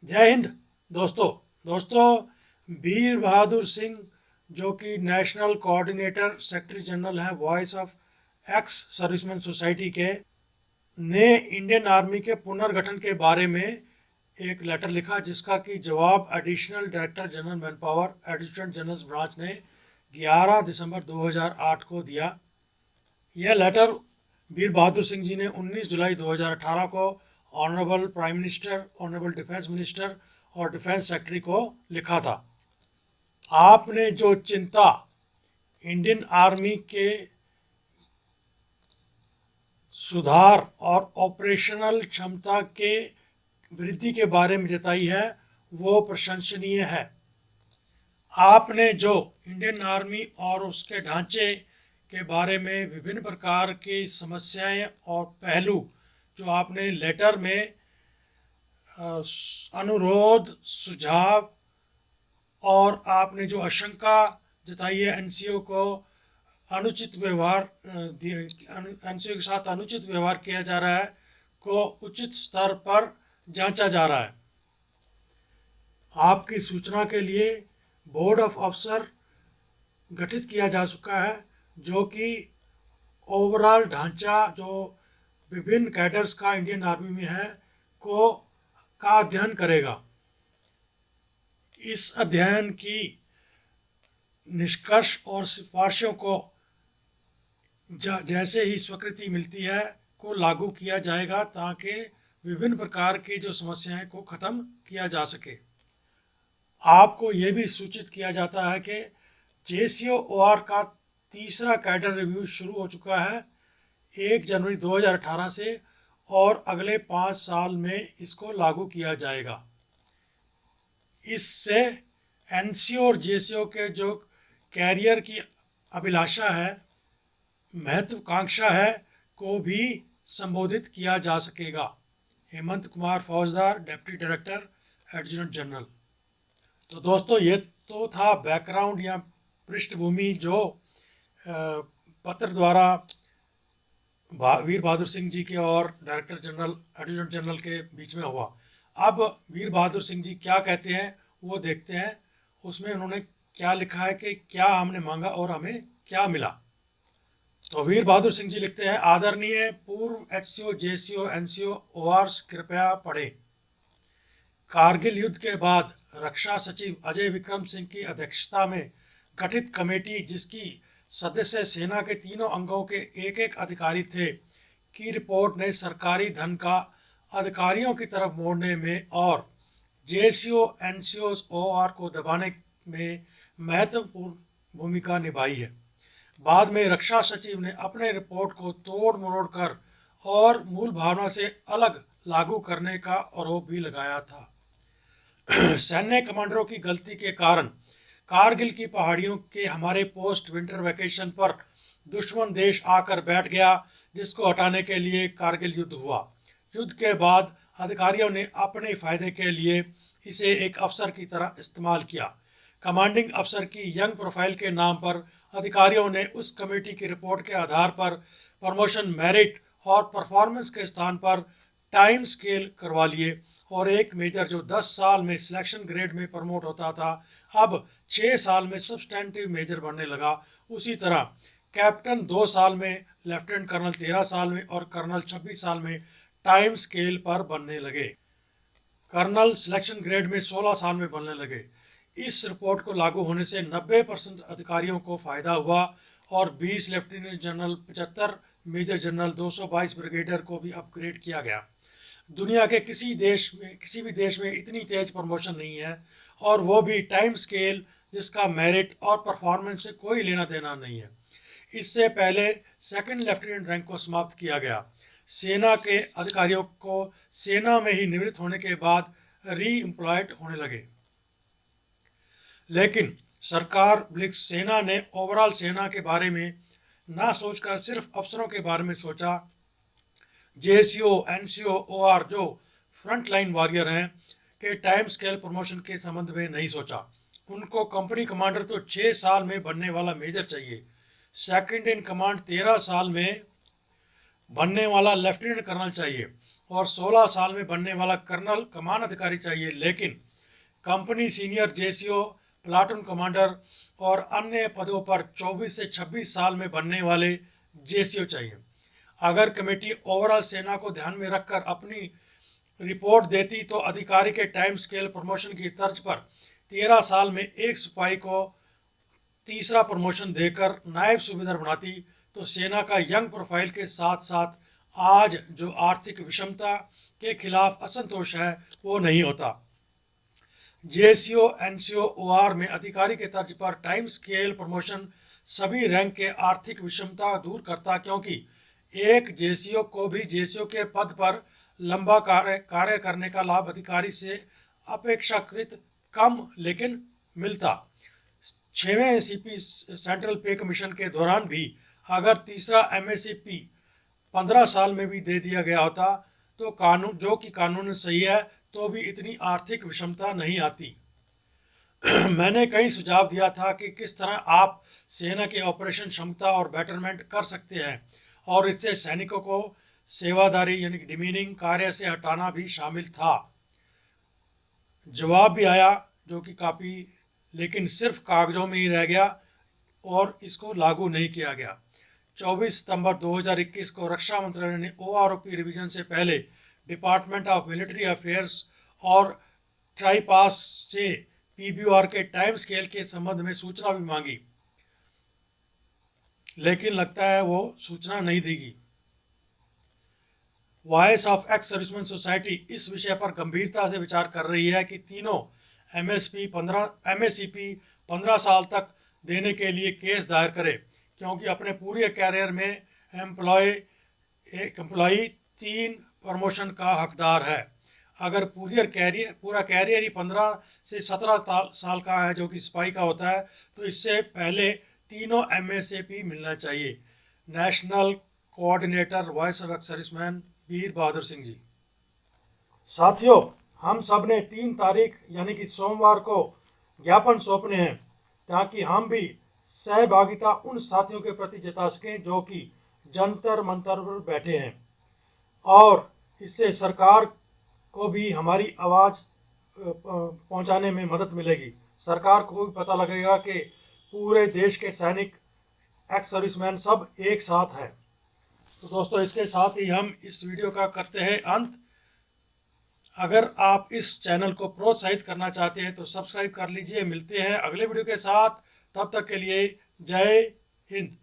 जय हिंद। दोस्तों दोस्तों वीर बहादुर सिंह जो कि नेशनल कोऑर्डिनेटर सेक्रेटरी जनरल हैं voice of ex serviceman society के, ने इंडियन आर्मी के पुनर्गठन के बारे में एक लेटर लिखा, जिसका कि जवाब additional director general man power additional general branch ने 11 दिसंबर 2008 को दिया। यह लेटर वीर बहादुर सिंह जी ने 19 जुलाई 2018 को honourable prime minister, honourable defence minister और डिफेंस सेक्रेटरी को लिखा था। आपने जो चिंता इंडियन आर्मी के सुधार और ऑपरेशनल क्षमता के वृद्धि के बारे में जताई है वो प्रशंसनीय है। आपने जो इंडियन आर्मी और उसके ढांचे के बारे में विभिन्न प्रकार की समस्याएं और पहलू जो आपने लेटर में अनुरोध, सुझाव और आपने जो आशंका जताई है एनसीओ को अनुचित व्यवहार एनसीओ के साथ अनुचित व्यवहार किया जा रहा है को उचित स्तर पर जांचा जा रहा है। आपकी सूचना के लिए बोर्ड ऑफ अफसर गठित किया जा चुका है जो कि ओवरऑल ढांचा जो विभिन्न कैडर्स का इंडियन आर्मी में है का अध्ययन करेगा। इस अध्ययन की निष्कर्ष और सिफारिशों को जैसे ही स्वीकृति मिलती है को लागू किया जाएगा ताकि विभिन्न प्रकार की जो समस्याएं को ख़त्म किया जा सके। आपको ये भी सूचित किया जाता है कि JCOR का तीसरा कैडर रिव्यू शुरू हो चुका है 1 जनवरी 2018 से और अगले 5 साल में इसको लागू किया जाएगा। इससे एनसीओ और JCO के जो कैरियर की अभिलाषा है, महत्वाकांक्षा है, को भी संबोधित किया जा सकेगा। हेमंत कुमार फौजदार, डिप्टी डायरेक्टर एडजुटेंट जनरल। तो दोस्तों ये तो था बैकग्राउंड या पृष्ठभूमि जो पत्र द्वारा वीर बहादुर सिंह जी के और डायरेक्टर जनरल एडजुटेंट जनरल के बीच में हुआ। अब वीर बहादुर सिंह जी क्या कहते हैं वो देखते हैं। उसमें उन्होंने क्या लिखा है कि क्या हमने मांगा और हमें क्या मिला। तो वीर बहादुर सिंह जी लिखते हैं, आदरणीय पूर्व HCO, JCO, NCO, ORs कृपया पढ़ें। कारगिल युद्ध के बाद रक्षा सचिव अजय विक्रम सिंह की अध्यक्षता में गठित कमेटी, जिसकी सदस्य सेना के तीनों अंगों के एक एक अधिकारी थे, की रिपोर्ट ने सरकारी धन का अधिकारियों की तरफ मोड़ने में और JCO, NCO, OR को दबाने में महत्वपूर्ण भूमिका निभाई है। बाद में रक्षा सचिव ने अपने रिपोर्ट को तोड़ मरोड़ कर और मूल भावना से अलग लागू करने का आरोप भी लगाया था। सैन्य कमांडरों की गलती के कारण कारगिल की पहाड़ियों के हमारे पोस्ट विंटर वैकेशन पर दुश्मन देश आकर बैठ गया, जिसको हटाने के लिए कारगिल युद्ध हुआ। युद्ध के बाद अधिकारियों ने अपने फायदे के लिए इसे एक अफसर की तरह इस्तेमाल किया। कमांडिंग अफसर की यंग प्रोफाइल के नाम पर अधिकारियों ने उस कमेटी की रिपोर्ट के आधार पर प्रमोशन, मेरिट और परफॉर्मेंस के स्थान पर टाइम स्केल करवा लिए और एक मेजर जो 10 साल में सिलेक्शन ग्रेड में प्रमोट होता था अब 6 साल में सब्सटेंटिव मेजर बनने लगा। उसी तरह कैप्टन 2 साल में, लेफ्टिनेंट कर्नल 13 साल में और कर्नल 26 साल में टाइम स्केल पर बनने लगे। कर्नल सिलेक्शन ग्रेड में 16 साल में बनने लगे। इस रिपोर्ट को लागू होने से 90% अधिकारियों को फायदा हुआ और 20 lieutenant general, 75 major general, 222 brigadier को भी अपग्रेड किया गया। दुनिया के किसी भी देश में इतनी तेज प्रमोशन नहीं है, और वो भी टाइम स्केल जिसका मेरिट और परफॉर्मेंस से कोई लेना देना नहीं है। इससे पहले सेकंड लेफ्टिनेंट रैंक को समाप्त किया गया। सेना के अधिकारियों को सेना में ही निवृत्त होने के बाद री एम्प्लॉयड होने लगे। लेकिन सरकार ब्लिक्स सेना ने ओवरऑल सेना के बारे में ना सोचकर सिर्फ अफसरों के बारे में सोचा। JCO, NCO, OR जो फ्रंट लाइन वॉरियर हैं के टाइम स्केल प्रमोशन के संबंध में नहीं सोचा। उनको कंपनी कमांडर तो 6 साल में बनने वाला मेजर चाहिए, सेकंड इन कमांड 13 साल में बनने वाला लेफ्टिनेंट कर्नल चाहिए और 16 साल में बनने वाला कर्नल कमान अधिकारी चाहिए, लेकिन company senior JCO, platoon commander और अन्य पदों पर 24 से 26 साल में बनने वाले जेसीओ चाहिए। अगर कमेटी ओवरऑल सेना को ध्यान में रखकर अपनी रिपोर्ट देती तो अधिकारी के टाइम स्केल प्रमोशन की तर्ज पर 13 साल में एक सिपाही को तीसरा प्रमोशन देकर नायब सूबेदार बनाती तो सेना का यंग प्रोफाइल के साथ साथ आज जो आर्थिक विषमता के खिलाफ असंतोष है वो नहीं होता। जेसीओ एनसीओ ओआर में अधिकारी के तर्ज पर टाइम स्केल प्रमोशन सभी रैंक के आर्थिक विषमता दूर करता, क्योंकि एक जेसीओ को भी जेसीओ के पद पर लंबा कार्य करने का लाभ अधिकारी से अपेक्षाकृत कम लेकिन मिलता। 6वें सीपी सेंट्रल पे कमीशन के दौरान भी अगर तीसरा एमएसपी 15 साल में भी दे दिया गया होता तो कानून जो कि कानून सही है तो भी इतनी आर्थिक विषमता नहीं आती। मैंने कई सुझाव दिया था कि किस तरह आप सेना की ऑपरेशन क्षमता और बेटरमेंट कर सकते हैं और इससे सैनिकों को सेवादारी यानी कि डिमीनिंग कार्य से हटाना भी शामिल था। जवाब भी आया जो कि काफ़ी, लेकिन सिर्फ कागजों में ही रह गया और इसको लागू नहीं किया गया। 24 सितंबर 2021 को रक्षा मंत्रालय ने ओआरओपी रिवीजन से पहले डिपार्टमेंट ऑफ मिलिट्री अफेयर्स और ट्राईपास से पीबीआर के टाइम स्केल के संबंध में सूचना भी मांगी, लेकिन लगता है वो सूचना नहीं देगी। Voice of ex serviceman society इस विषय पर गंभीरता से विचार कर रही है कि तीनों एमएसपी 15 साल तक देने के लिए केस दायर करे, क्योंकि अपने पूरे कैरियर में एम्प्लॉय 3 प्रमोशन का हकदार है। अगर पूरा कैरियर ही 15 से 17 साल का है जो कि सिपाही का होता है तो इससे पहले तीनों एमएसपी मिलना चाहिए। National coordinator voice of ex serviceman Vir Bahadur Singh ji. साथियों, हम सब ने 3 तारीख यानी कि सोमवार को ज्ञापन सौंपने हैं ताकि हम भी सहभागिता उन साथियों के प्रति जता सकें जो कि जंतर मंतर पर बैठे हैं, और इससे सरकार को भी हमारी आवाज़ पहुंचाने में मदद मिलेगी। सरकार को भी पता लगेगा कि पूरे देश के सैनिक एक्स सर्विसमैन सब एक साथ हैं। तो दोस्तों, इसके साथ ही हम इस वीडियो का करते हैं अंत। अगर आप इस चैनल को प्रोत्साहित करना चाहते हैं तो सब्सक्राइब कर लीजिए। मिलते हैं अगले वीडियो के साथ, तब तक के लिए जय हिंद।